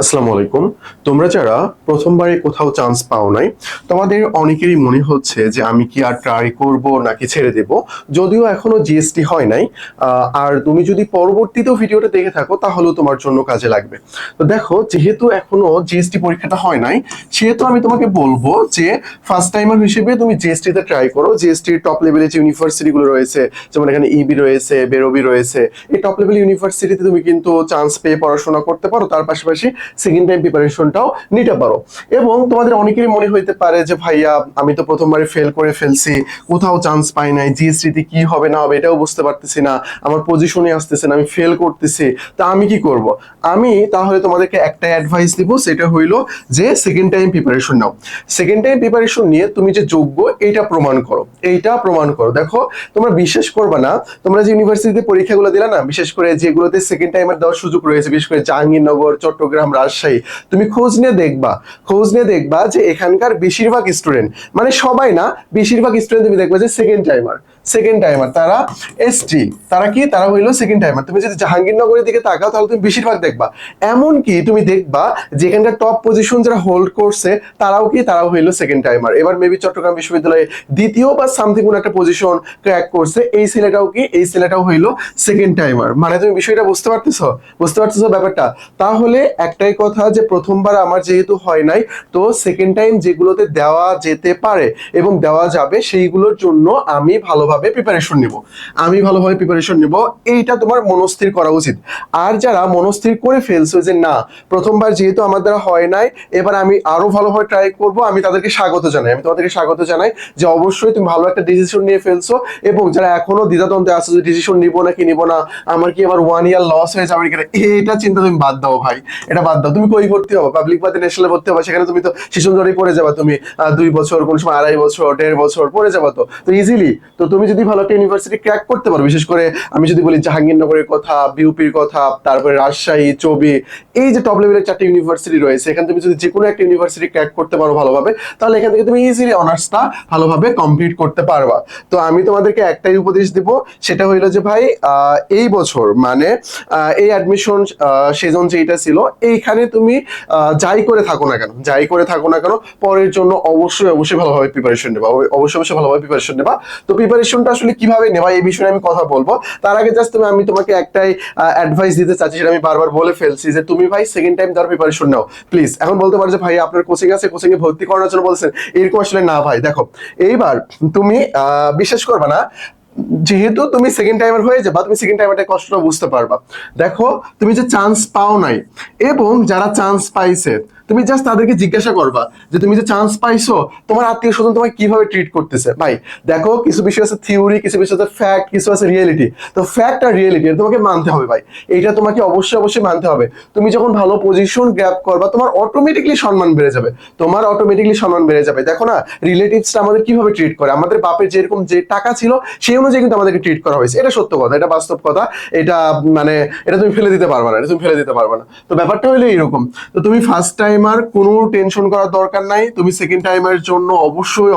আসসালামু আলাইকুম। তোমরা যারা প্রথমবারে কোথাও চান্স পাও নাই, তোমাদের অনেকেরই মনে হচ্ছে যে আমি কি আর ট্রাই করব নাকি ছেড়ে দেব। যদিও এখনো জিএসটি হয় নাই, আর তুমি যদি পরবর্তীতেও ভিডিওটা দেখে থাকো তাহলেও তোমার জন্য কাজে লাগবে। তো দেখো, যেহেতু এখনো জিএসটি পরীক্ষাটা হয় নাই, সেহেতু আমি তোমাকে বলবো যে ফার্স্ট টাইমার হিসেবে তুমি জিএসটি তে ট্রাই করো। জিএসটির টপ লেভেলে যে ইউনিভার্সিটি গুলো রয়েছে, যেমন এখানে ইবি রয়েছে, বেরোবি রয়েছে, এই টপ লেভেল ইউনিভার্সিটিতে তুমি কিন্তু চান্স পেয়ে পড়াশোনা করতে পারো, তার পাশাপাশি সেকেন্ড টাইম প্রিপারেশনটাও নিতে পারো। এবং তোমাদের অনেকেরই মনে হইতে পারে যে ভাইয়া, আমি তো প্রথমবারে ফেল করে ফেলছি, কোথাও চান্স পাই নাই, জিএসটিতে কি হবে না হবে এটাও বুঝতে পারতেছি না, আমার পজিশনে আসতেছে না, আমি ফেল করতেছি, তা আমি কি করব? আমি তাহলে তোমাদেরকে একটা অ্যাডভাইস দিব, সেটা হইলো যে সেকেন্ড টাইম প্রিপারেশন নাও। সেকেন্ড টাইম প্রিপারেশন নিয়ে তুমি যে যোগ্য এইটা প্রমাণ করো, এইটা প্রমাণ করো। দেখো, তোমরা বিশ্বাস করবে না, তোমরা যে ইউনিভার্সিটিতে পরীক্ষাগুলো দিলা না, বিশেষ করে যেগুলোতে সেকেন্ড টাইমের দেওয়ার সুযোগ রয়েছে, বিশেষ করে জাহাঙ্গীরনগর, চট্টগ্রাম, রাজশাহী, তুমি খোঁজ নিয়ে দেখবা যে এখানকার বেশিরভাগ স্টুডেন্ট, মানে সবাই না, বেশিরভাগ স্টুডেন্ট তুমি দেখবা যে সেকেন্ড টাইমার তারা এসটি, তারা কি, তারা হইলো সেকেন্ড টাইমার। তুমি যদি জাহাঙ্গীরনগরের দিকে তাকাও তাহলে তুমি বেশিরভাগ দেখবা, এমনকি তুমি দেখবা যেখানকার টপ পজিশন যারা হোল্ড করছে তারাও হইলো সেকেন্ড টাইমার। এবার মেবি চট্টগ্রাম বিশ্ববিদ্যালয়ে দ্বিতীয় বা সামথিং কোন একটা পজিশন ক্র্যাক করছে, এই ছেলেটাও হইলো সেকেন্ড টাইমার। মানে তুমি বিষয়টা বুঝতে পারতেছো ব্যাপারটা? তাহলে একটাই কথা, যে প্রথমবার আমার যেহেতু হয় নাই, তো সেকেন্ড টাইম যেগুলোতে দেওয়া যেতে পারে এবং দেওয়া যাবে সেইগুলোর জন্য আমি ভালোভাবে প্রিপারেশন নিব, এইটা তোমার মনস্থির করা উচিত। আর যারা মনস্থির করে ফেলছো যে না, প্রথমবার যেহেতু আমার দ্বারা হয় নাই, এবার আমি আরো ভালোভাবে ট্রাই করব, আমি তোমাদেরকে স্বাগত জানাই যে অবশ্যই তুমি ভালো একটা ডিসিশন নিয়ে ফেলছো। এবং যারা এখনো দ্বিধাদ্বন্দ্বে আছো যে ডিসিশন নিবো নাকি নিবো না, আমার কি আবার 1 ইয়ার লস হয়ে যাবে কিনা, এটা চিন্তা তুমি বাদ দাও ভাই, এটা বাদ দাও। তুমি কই ভর্তি হবো? পাবলিক বাদে ন্যাশনালে ভর্তি হবো, সেখানে তুমি তো শিশু জড়েই পড়ে যাবা, তুমি 2 বছর, কোন সময় 2.5 বছর, 1.5 বছর পড়ে যাবা। তো ইজিলি, তো তুমি যদি ভালো একটা ইউনিভার্সিটি ক্র্যাক করতে পারো, বিশেষ করে আমি যদি বলি জাহাঙ্গীরনগরের কথা, বিউপির কথা, তারপরে রাজশাহী, চবি, এই যে টপ লেভেলের 4টি ইউনিভার্সিটি রয়েছে, এখানে তুমি যদি যে কোনো একটা ইউনিভার্সিটি ক্র্যাক করতে পারো ভালোভাবে, তাহলে এখান থেকে তুমি ইজিলি অনার্সটা ভালোভাবে কমপ্লিট করতে পারবা। তো আমি তোমাদেরকে একটাই উপদেশ দিব, সেটা হইলো যে ভাই, এই বছর মানে এই অ্যাডমিশন সেজন যেটা ছিল, এইখানে তুমি যাই করে থাকো না কেন, পরের জন্য অবশ্যই ভালোভাবে প্রিপারেশন নেবা। তো প্রিপারেশনটা আসলে কিভাবে নেবা এই বিষয়ে আমি কথা বলবো। তার আগে জাস্ট আমি তোমাকে একটাই অ্যাডভাইস দিতে চাচ্ছি, সেটা আমি বারবার বলে ফেলছি, যে তুমি ভাই সেকেন্ড টাইম তার প্রিপারেশন নাও প্লিজ। এখন বলতে পারো যে ভাই আপনার কোচিং আছে, কোচিং এ ভর্তি করানোর জন্য বলছেন, এরকম আসলে না ভাই। দেখো, এইবার তুমি বিশ্বাস করবে না, যেহেতু তুমি সেকেন্ড টাইমার হয়ে যাবা, তুমি সেকেন্ড টাইমারটা কষ্টটা বুঝতে পারবা। দেখো, তুমি যে চান্স পাও নাই এবং যারা চান্স পাইছে, তুমি জাস্ট তাদেরকে জিজ্ঞাসা করবা যে তুমি যে চান্স পাইছো, তোমার আত্মীয় স্বজন তোমাকে কিভাবে ট্রিট করতেছে। ভাই দেখো, কিছু বিষয় আছে থিওরি, কিছু বিষয় আছে ফ্যাক্ট, কিছু আছে রিয়েলিটি। তো ফ্যাক্ট আর রিয়েলিটি তোমাকে মানতে হবে ভাই, এইটা তোমাকে অবশ্যই মানতে হবে। তুমি যখন ভালো পজিশন গ্র্যাব করবা, তোমার অটোমেটিকলি সম্মান বেড়ে যাবে। দেখো না, রিলেটিভসটা আমাদের কিভাবে ট্রিট করে, আমাদের বাপের যেরকম যে টাকা ছিল সেই অনুযায়ী কিন্তু আমাদেরকে ট্রিট করা হয়েছে। এটা সত্য কথা, এটা বাস্তব কথা, এটা মানে এটা তুমি ফেলে দিতে পারবে না। তো ব্যাপারটা হলো এরকম। তো তুমি ফার্স্ট টাইমার, কোনো টেনশন করার দরকার নাই। তুমি সেকেন্ড টাইমের জন্য অবশ্যই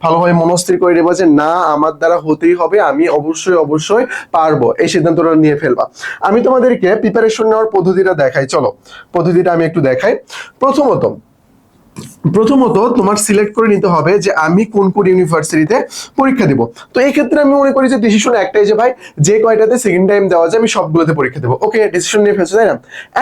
ভালোভাবে মনস্থির করে নেবা যে না, আমার দ্বারা হতেই হবে, আমি অবশ্যই পারবো, এই সিদ্ধান্তটা নিয়ে ফেলবা। আমি তোমাদেরকে প্রিপারেশন নেওয়ার পদ্ধতিটা দেখাই, চলো পদ্ধতিটা আমি একটু দেখাই। প্রথমত তোমার সিলেক্ট করে নিতে হবে যে আমি কোন ইউনিভার্সিটিতে পরীক্ষা দেব। তো এই ক্ষেত্রে আমি মনে করি যে ডিসিশন একটাই, যে ভাই যে কয়টাতে সেকেন্ড টাইম দেওয়া যায় আমি সবগুলোতে পরীক্ষা দেবো। ওকে, ডিসিশন নিয়ে ফেলছো, তাই না?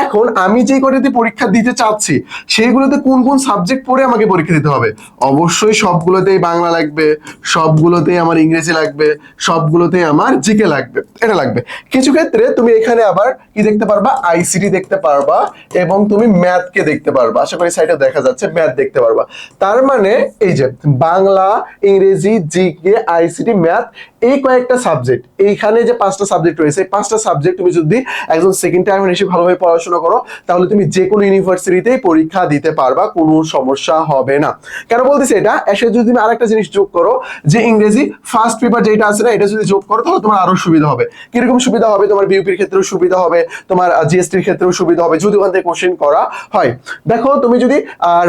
এখন আমি যে কয়টাতে পরীক্ষা দিতে চাচ্ছি সেইগুলোতে কোন সাবজেক্ট পড়ে আমাকে পরীক্ষা দিতে হবে। অবশ্যই সবগুলোতেই বাংলা লাগবে, সবগুলোতেই আমার ইংরেজি লাগবে, সবগুলোতেই আমার জিকে লাগবে, এটা লাগবে। কিছু ক্ষেত্রে তুমি এখানে আবার কি দেখতে পারবা, আইসিটি দেখতে পারবা, এবং তুমি ম্যাথকে দেখতে পারবা। আশা করি সাইটে দেখা যাচ্ছে, ম্যাথ দেখতে পারবা। তার মানে এই যে বাংলা, ইংরেজি, জিকে, আইসিটি, ম্যাথ, এই কয়েকটা সাবজেক্ট, এইখানে যে 5টা সাবজেক্ট রয়েছে, এই 5টা সাবজেক্ট তুমি যদি একজন সেকেন্ড টাইমার এসে ভালোভাবে পড়াশোনা করো, তাহলে তুমি যে কোনো ইউনিভার্সিটিতেই পরীক্ষা দিতে পারবা, কোনো সমস্যা হবে না। কেন বলতেছি এটা? এসে যদি তুমি আরেকটা জিনিস যোগ করো, যে ইংরেজি ফার্স্ট পেপার যেটা আছে না, এটা যদি যোগ করো তাহলে তোমার আরো সুবিধা হবে। কিরকম সুবিধা হবে? তোমার বিউপির ক্ষেত্রেও সুবিধা হবে, তোমার জিএসটির ক্ষেত্রেও সুবিধা হবে, যদি ওখান থেকে কোশ্চেন করা হয়। দেখো, তুমি যদি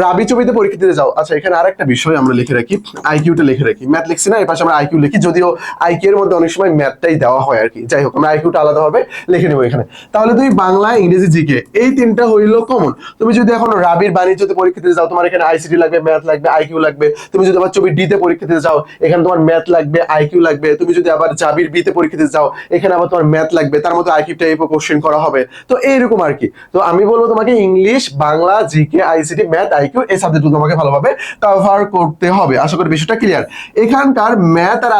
রাবি চবিতে পরীক্ষা দিতে যাও, আচ্ছা এখানে আরেকটা বিষয় আমরা লিখে রাখি, আইকিউটা লিখে রাখি। ম্যাথ লিখছি না, এর পাশে আমরা আইকিউ লিখি, যদিও আইকিউ এর মধ্যে অনেক সময় ম্যাথটাই দেওয়া হয় আর কি। যাই হোক, আমরা আইকিউটা আলাদাভাবে লিখে নেবো এখানে। তাহলে তুমি বাংলা, ইংরেজি, জিকে এই তিনটা হইলো কমন। তুমি যদি এখন রাবির বাণিজ্যতে পরীক্ষা দিতে যাও, তোমার এখানে আইসিটি লাগবে, ম্যাথ লাগবে, আইকিউ লাগবে। তুমি যদি আবার চবি ডিতে পরীক্ষা দিতে যাও, এখানে তোমার ম্যাথ লাগবে, আইকিউ লাগবে। তুমি যদি আবার জাবির বিতে পরীক্ষা দিতে যাও, এখানে আবার তোমার ম্যাথ লাগবে, তার মধ্যে আইকিউ টাইপও কোশ্চেন করা হবে। তো এইরকম আর কি। তো আমি বলবো তোমাকে English, Bangla, GK, ICT, math, IQ এই সাবজেক্টগুলো তোমাকে ভালোভাবে কভার করতে হবে। আশা করি বিষয়টা ক্লিয়ার। এখানকার ম্যাথ আর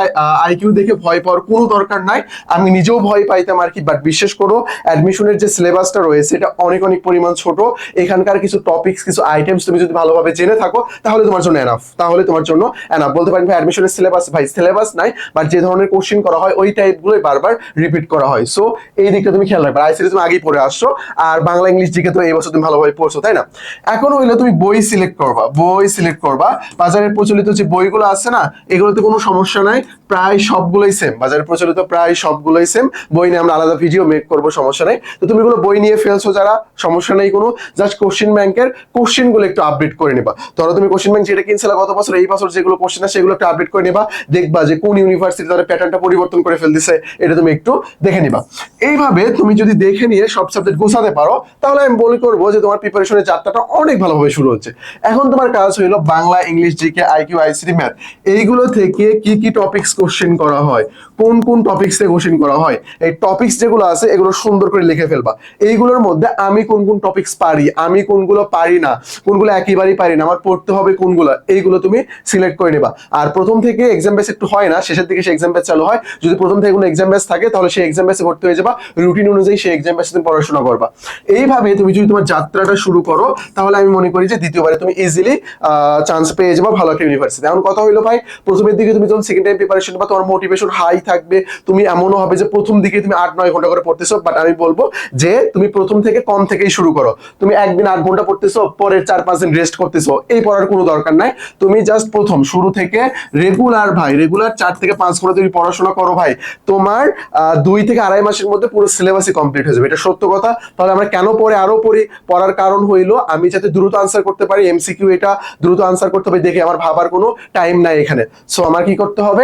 আইকিউ দেখে ভয় পাওয়ার কোনো দরকার নাই। আমি নিজেও ভয় পাইতাম আর কি, বাট বিশ্বাস করো অ্যাডমিশনের যে সিলেবাসটা রয়েছে এটা অনেক অনেক পরিমাণ ছোট। এখানকার কিছু টপিকস, কিছু আইটেমস তুমি যদি ভালোভাবে জেনে থাকো তাহলে তোমার জন্য এনাফ। তাহলে তোমার জন্য এনাফ বলতে পারেন ভাই অ্যাডমিশনের সিলেবাস, ভাই সিলেবাস নাই, বাট যে ধরনের কোশ্চেন করা হয় ওই টাইপগুলোই বারবার রিপিট করা হয়। সো এই দিকটা তুমি খেয়াল রাখবে। আইসিটি তুমি আগেই পড়ে আসছো, আর বাংলা, ইংলিশ, জিকে তো এই বছর তুমি ভালোভাবে পড়ছো, তাই না? এখন হইলে তুমি বই সিলেক্ট করবা, বই সিলেক্ট করবা। বাজারে প্রচলিত যে বইগুলো আছে না, এগুলোতে কোনো সমস্যা নাই, প্রায় সবগুলোই সেম। বাজারে প্রচলিত প্রায় সবগুলোই সেম। বই নিয়ে আমরা আলাদা ভিডিও মেক করবো, সমস্যা নেই। তো তুমি এগুলো বই নিয়ে ফেলছো যারা, সমস্যা নেই কোনো। জাস্ট কোশ্চেন ব্যাংকের কোশ্চেন গুলো একটু আপডেট করে নিবা। ধরো তুমি কোশ্চেন ব্যাংক যেটা কিনছিলে গত বছর, এই বছর যেগুলো কোশ্চেন আছে সেগুলো একটু আপডেট করে নিবা। দেখবা যে কোন ইউনিভার্সিটি তাদের প্যাটার্নটা পরিবর্তন করে ফেলতেছে, এটা তুমি একটু দেখে নিবা। এইভাবে তুমি যদি দেখে নিয়ে সব সাবজেক্ট গোছাতে পারো, তাহলে আমি বলে করবো যে তোমার প্রিপারেশনের যাত্রাটা অনেক ভালোভাবে শুরু হচ্ছে। এখন তোমার কাজ হইলো Bangla, English, GK, IQ, ICT, math এইগুলো থেকে কি কি টপিকস কোশ্চেন করা হয়, কোন কোন টপিকস এ কোশ্চেন করা হয়, এই টপিকস যেগুলো আছে এগুলো সুন্দর করে লিখে ফেলবা। এইগুলোর মধ্যে আমি কোন কোন টপিকস পারি, আমি কোনগুলো পারি না, কোনগুলো একেবারেই পারি না, আমার পড়তে হবে কোনগুলো, এইগুলো তুমি সিলেক্ট করে নেবা। আর প্রথম থেকে এক্সাম বেস একটু হয় না, শেষের দিকে সেই এক্সাম বেস চালু হয়। যদি প্রথম থেকে কোনো এক্সাম বেস থাকে তাহলে সেই এক্সাম বেসে ভর্তি হয়ে যাবা, রুটিন অনুযায়ী সেই এক্সাম বেসে তুমি পড়াশোনা করবা। এইভাবে তুমি যদি তোমার যাত্রাটা শুরু করো, তাহলে আমি মনে করি যে দ্বিতীয়বারে তুমি ইজিলি চান্স পেয়ে যাবা ভালো একটা ইউনিভার্সিটি। এখন কথা হইলো ভাই, প্রথমের দিকে তুমি যখন সেকেন্ড টাইম প্রিপারেশন বা তোমার মোটিভেশন হাই থাকবে, তুমি এমনও হবে যে প্রথম দিকে তুমি 8-9 ঘন্টা করে পড়তেছো। বাট আমি বলবো যে তুমি প্রথম থেকে কম থেকেই শুরু করো। তুমি একদিন 8 ঘন্টা পড়তেছো, পরের 4-5 দিন রেস্ট করতেছো, এই পড়ার কোনো দরকার নাই। তুমি জাস্ট প্রথম শুরু থেকে রেগুলার ভাই, রেগুলার 4 থেকে 5 ঘন্টা তুমি পড়াশোনা করো ভাই, তোমার 2 থেকে 2.5 মাসের মধ্যে পুরো সিলেবাসই কমপ্লিট হয়ে যাবে। এটা সত্য কথা। তাহলে আমরা কেন পরে আরো পড়ি? পড়ার কারণ হইলো আমি যাতে দ্রুত আনসার করতে পারি, এমসিকিউ এটা দ্রুত আনসার করতে হবে দেখে আমার ভাবার কোনো টাইম নাই এখানে। সো আমার কি করতে হবে,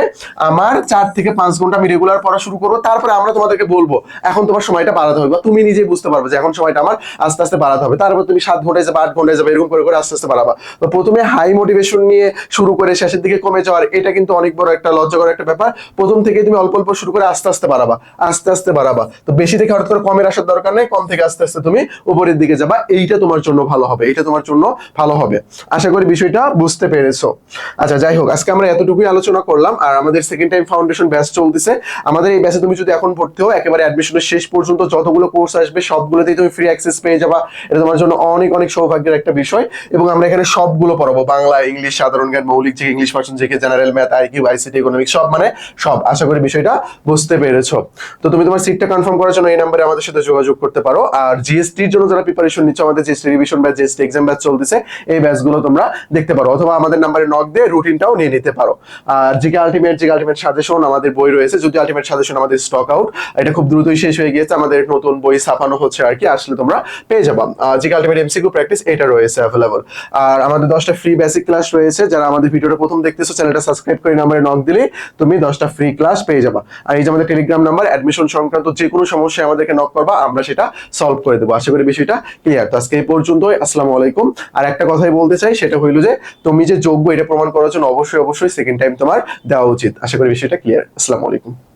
আমার 4 থেকে 5 ঘন্টা আমি রেগুলার পড়া শুরু করবো। তারপরে আমরা তোমাদেরকে বলবো এখন তোমার সময়টা বাড়াতে হবে, বা তুমি নিজেই বুঝতে পারবে যে এখন সময়টা আমার আস্তে আস্তে বাড়াতে হবে। তারপর তুমি 7 ঘন্টায় যাবে, 8 ঘন্টায় যাবে, এরকম করে করে আস্তে আস্তে বাড়াবা। তো প্রথমে হাই মোটিভেশন নিয়ে শুরু করে শেষের দিকে কমে যাওয়ার, এটা কিন্তু অনেক বড় একটা লজ্জাকর একটা ব্যাপার। প্রথম থেকে তুমি অল্প অল্প শুরু করে আস্তে আস্তে বাড়াবা, আস্তে আস্তে বাড়াবা। তো বেশি থেকে হঠাৎ করে কমের আসার দরকার নেই, কম থেকে আস্তে আস্তে তুমি উপরের দিকে যাবা। এইটা তোমার জন্য ভালো হবে, এটা তোমার জন্য ভালো হবে। আশা করি বিষয়টা বুঝতে পেরেছো। আচ্ছা, যাই হোক, আজকে আমরা এতটুকুই আলোচনা করলাম। আর আমাদের সেকেন্ড টাইম ফাউন্ডেশন ব্যাচ চলতেছে। আমাদের এই ব্যাচে তুমি যদি এখন ভর্তি হও, একেবারে অ্যাডমিশনের শেষ পর্যন্ত যতগুলো কোর্স আসবে সবগুলোতেই তুমি ফ্রি অ্যাক্সেস পেয়ে যাবা। এটা তোমার জন্য অনেক অনেক সৌভাগ্যের একটা বিষয়। এবং আমরা এখানে সবগুলো পড়াবো, বাংলা, ইংলিশ, সাধারণ জ্ঞান, মৌলিক যে ইংলিশ ভার্সন, যে general math, IQ, ICT, economics, সব মানে সব। আশা করি বিষয়টা বুঝতে পেরেছো। তো তুমি তোমার সিটটা কনফার্ম করার জন্য এই নাম্বারে আমাদের সাথে যোগাযোগ করতে পারো। আর জিএসটির জন্য যারা প্রিপারেশন নিচ্ছ, আমাদের GST revision batch, GST exam batch চলতেছে, এই ব্যাচগুলো তোমরা দেখতে পারো, অথবা আমাদের নাম্বারে নক দিয়ে রুটিনটাও নিয়ে নিতে পারো। আর জিকে আলটিমেট সাজেশন আমাদের বই রয়েছে, যদি আলটিমেট সাজেশন আমাদের স্টক আউট, এটা খুব দ্রুতই শেষ হয়ে গিয়েছে, আমাদের নতুন বই ছাপানো হচ্ছে আর কি, আসলে তোমরা পেয়ে যাবা। জিকে আলটিমেট এমসিকিউ প্র্যাকটিস এটা রয়েছে অ্যাভেলেবল। আর আমাদের 10টা ফ্রি বেসিক ক্লাস রয়েছে। যারা আমাদের ভিডিওটা প্রথম দেখতেছো, চ্যানেলটা সাবস্ক্রাইব করে নাম্বারে নক দিলে তুমি 10টা ফ্রি ক্লাস পেয়ে যাবা। আর এই যে আমাদের টেলিগ্রাম নাম্বার, অ্যাডমিশন সংক্রান্ত যে কোনো সমস্যা আমাদেরকে নক করবা, আমরা সেটা সলভ করে দেবো। আশা করি বিষয়টা ক্লিয়ার। তো আজকে এই পর্যন্তই। আসসালামু আলাইকুম। আর একটা কথাই বলতে চাই, সেটা হইলো যে তুমি যে যোগ্য এটা প্রমাণ করার জন্য অবশ্যই অবশ্যই সেকেন্ড টাইম তোমার দেওয়া উচিত। আশা করি বিষয়টা ক্লিয়ার। আসসালামু আলাইকুম।